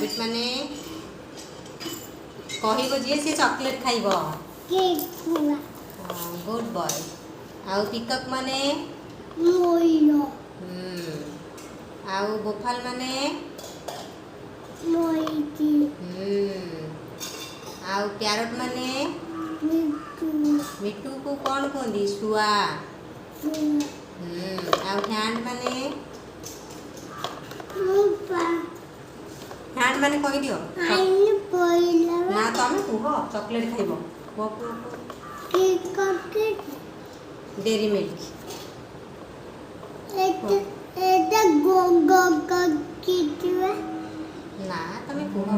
rabbit माने कहब जी सी chocolate खाइब गुड बॉय आउ पिकअप माने आउ बोफाल माने आउ प्यारट माने मिट्टू को कौन कहती शुआ आउ हैंड माने हैंड माने कह दियो ना तुम कुह चॉकलेट खाइब डेरी मिल्क ना तुम कुह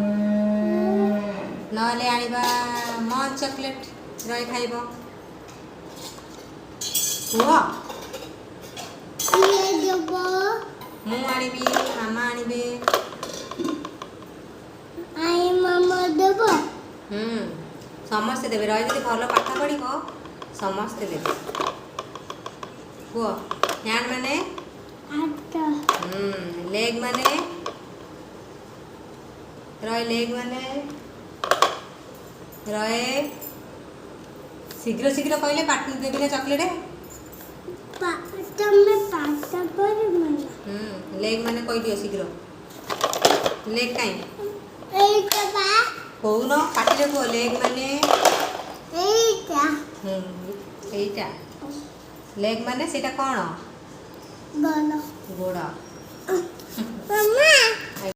नले आनिबा मंच चॉकलेट रही खाइब कुह मु आनिबी मामा आनिबे समस्ते देवे रही जब भल पाठ पढ़ समस्ते देवे कुह हैंड माने लेग माने रहे लेग माने रहे शीघ्र शीघ्र कहले पाठ देवी ना चॉकलेट लेग माने कह दियो शीघ्र लेग कहीं कौन पाटिले कह लेग माने एटा लेग माने सेटा कौन गोड़